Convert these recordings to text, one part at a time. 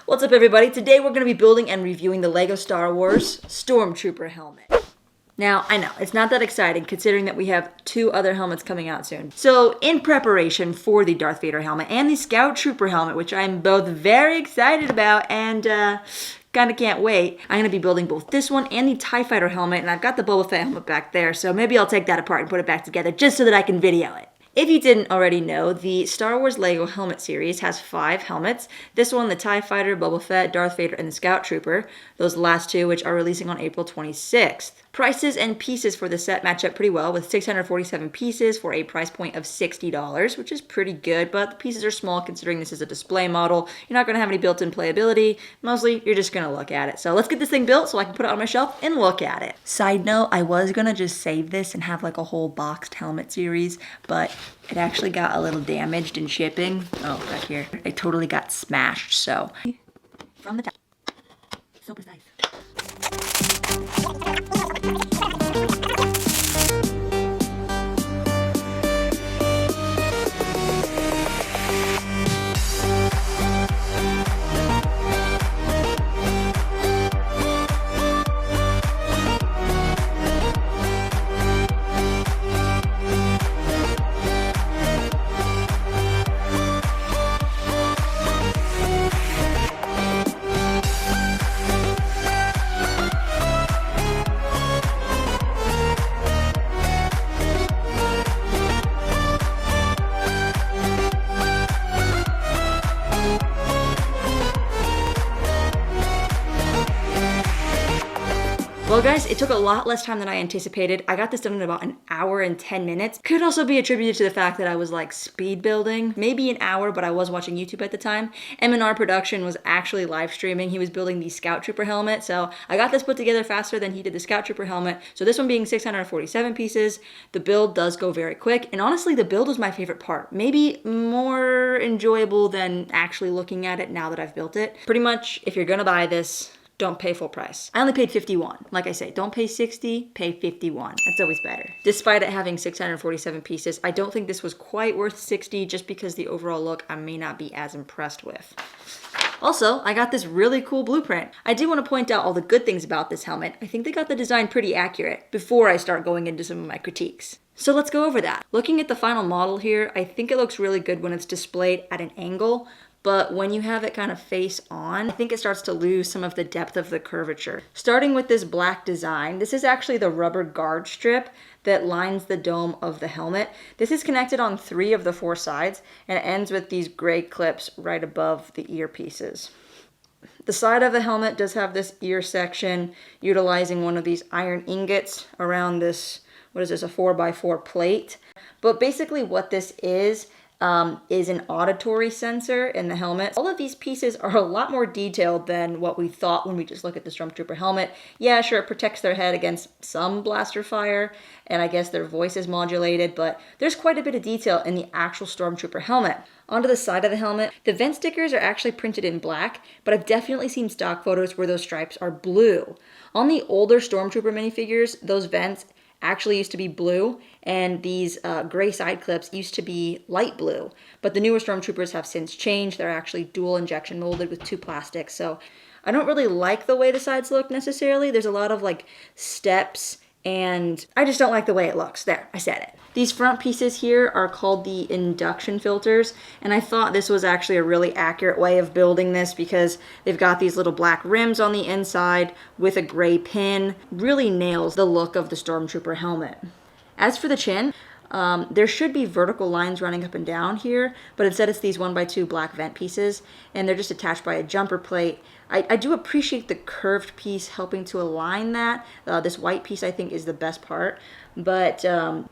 What's up, everybody? Today we're going to be building and reviewing the LEGO Star Wars Stormtrooper helmet. Now, I know, it's not that exciting considering that we have two other helmets coming out soon. So, in preparation for the Darth Vader helmet and the Scout Trooper helmet, which I'm both very excited about and kind of can't wait, I'm going to be building both this one and the TIE Fighter helmet, and I've got the Boba Fett helmet back there, so maybe I'll take that apart and put it back together just so that I can video it. If you didn't already know, the Star Wars LEGO helmet series has 5 helmets. This one, the TIE Fighter, Boba Fett, Darth Vader, and the Scout Trooper. Those last two, which are releasing on April 26th. Prices and pieces for the set match up pretty well, with 647 pieces for a price point of $60, which is pretty good, but the pieces are small considering this is a display model. You're not going to have any built-in playability. Mostly, you're just going to look at it. So let's get this thing built so I can put it on my shelf and look at it. Side note, I was going to just save this and have like a whole boxed helmet series, but it actually got a little damaged in shipping. Oh, back here. It totally got smashed, so. From the top. So precise. Well guys, it took a lot less time than I anticipated. I got this done in about an hour and 10 minutes. Could also be attributed to the fact that I was like speed building. Maybe an hour, but I was watching YouTube at the time. M&R Production was actually live streaming. He was building the Scout Trooper helmet, so I got this put together faster than he did the Scout Trooper helmet. So this one being 647 pieces. The build does go very quick, and honestly the build was my favorite part. Maybe more enjoyable than actually looking at it now that I've built it. Pretty much, if you're gonna buy this, don't pay full price. I only paid $51. Like I say, don't pay $60, pay $51. That's always better. Despite it having 647 pieces, I don't think this was quite worth $60 just because the overall look I may not be as impressed with. Also, I got this really cool blueprint. I do want to point out all the good things about this helmet. I think they got the design pretty accurate before I start going into some of my critiques. So let's go over that. Looking at the final model here, I think it looks really good when it's displayed at an angle, but when you have it kind of face on, I think it starts to lose some of the depth of the curvature. Starting with this black design, this is actually the rubber guard strip that lines the dome of the helmet. This is connected on 3 of the 4 sides, and it ends with these gray clips right above the earpieces. The side of the helmet does have this ear section utilizing one of these iron ingots around this, what is this, a 4x4 plate. But basically what this is an auditory sensor in the helmet. All of these pieces are a lot more detailed than what we thought when we just look at the Stormtrooper helmet. Yeah, sure, it protects their head against some blaster fire, and I guess their voice is modulated, but there's quite a bit of detail in the actual Stormtrooper helmet. Onto the side of the helmet, the vent stickers are actually printed in black, but I've definitely seen stock photos where those stripes are blue. On the older Stormtrooper minifigures, those vents actually used to be blue, and these gray side clips used to be light blue. But the newer Stormtroopers have since changed. They're actually dual injection molded with 2 plastics. So I don't really like the way the sides look necessarily. There's a lot of like steps, and I just don't like the way it looks. There, I said it. These front pieces here are called the induction filters, and I thought this was actually a really accurate way of building this because they've got these little black rims on the inside with a gray pin. Really nails the look of the Stormtrooper helmet. As for the chin, there should be vertical lines running up and down here, but instead it's these 1x2 black vent pieces, and they're just attached by a jumper plate. I do appreciate the curved piece helping to align that. This white piece I think is the best part, but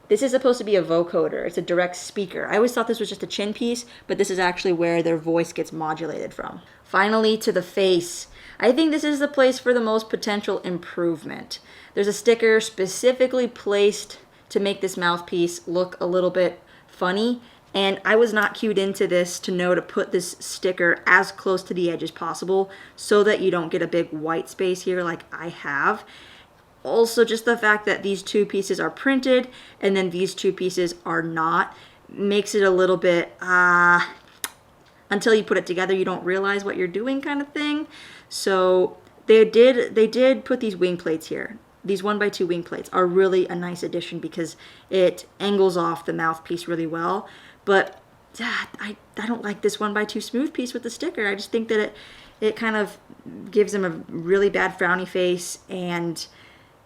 this is supposed to be a vocoder. It's a direct speaker. I always thought this was just a chin piece, but this is actually where their voice gets modulated from. Finally, to the face. I think this is the place for the most potential improvement. There's a sticker specifically placed to make this mouthpiece look a little bit funny, and I was not cued into this to know to put this sticker as close to the edge as possible so that you don't get a big white space here like I have. Also, just the fact that these 2 pieces are printed and then these 2 pieces are not makes it a little bit until you put it together, you don't realize what you're doing kind of thing. So they did put these wing plates here. These 1x2 wing plates are really a nice addition because it angles off the mouthpiece really well. But I don't like this 1x2 smooth piece with the sticker. I just think that it kind of gives him a really bad frowny face, and,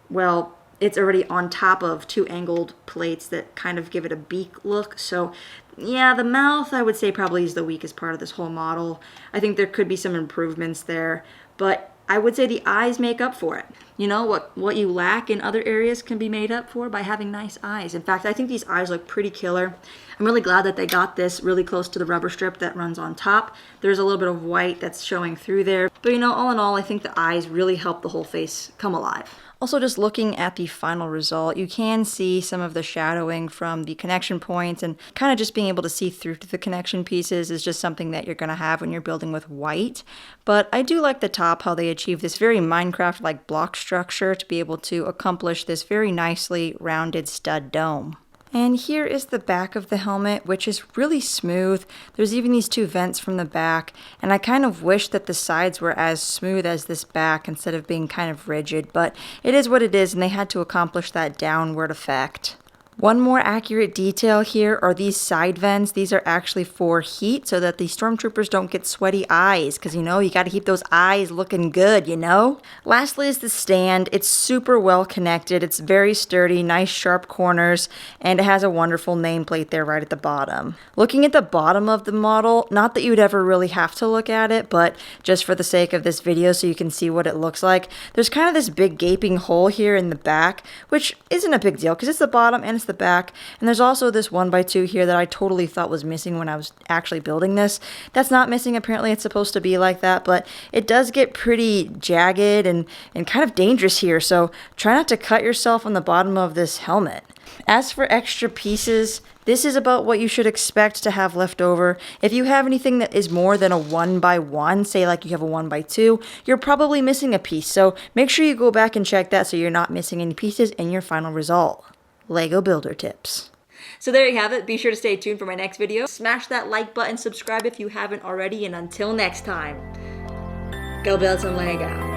well, it's already on top of 2 angled plates that kind of give it a beak look. So yeah, the mouth, I would say, probably is the weakest part of this whole model. I think there could be some improvements there, but I would say the eyes make up for it. You know, what you lack in other areas can be made up for by having nice eyes. In fact, I think these eyes look pretty killer. I'm really glad that they got this really close to the rubber strip that runs on top. There's a little bit of white that's showing through there. But, you know, all in all, I think the eyes really help the whole face come alive. Also, just looking at the final result, you can see some of the shadowing from the connection points, and kind of just being able to see through to the connection pieces is just something that you're going to have when you're building with white. But I do like the top, how they achieve this very Minecraft-like block structure to be able to accomplish this very nicely rounded stud dome. And here is the back of the helmet, which is really smooth. There's even these 2 vents from the back, and I kind of wish that the sides were as smooth as this back instead of being kind of rigid, but it is what it is, and they had to accomplish that downward effect. One more accurate detail here are these side vents. These are actually for heat so that the stormtroopers don't get sweaty eyes, because, you know, you got to keep those eyes looking good, you know? Lastly is the stand. It's super well connected. It's very sturdy, nice sharp corners, and it has a wonderful nameplate there right at the bottom. Looking at the bottom of the model, not that you would ever really have to look at it, but just for the sake of this video so you can see what it looks like, there's kind of this big gaping hole here in the back, which isn't a big deal because it's the bottom and it's the back. And there's also this 1x2 here that I totally thought was missing when I was actually building this. That's not missing. Apparently it's supposed to be like that, but it does get pretty jagged and kind of dangerous here, so try not to cut yourself on the bottom of this helmet. As for extra pieces, this is about what you should expect to have left over. If you have anything that is more than a 1x1, say like you have a 1x2, you're probably missing a piece, so make sure you go back and check that so you're not missing any pieces in your final result. Lego Builder Tips. So there you have it. Be sure to stay tuned for my next video. Smash that like button, subscribe if you haven't already, and until next time, go build some Lego.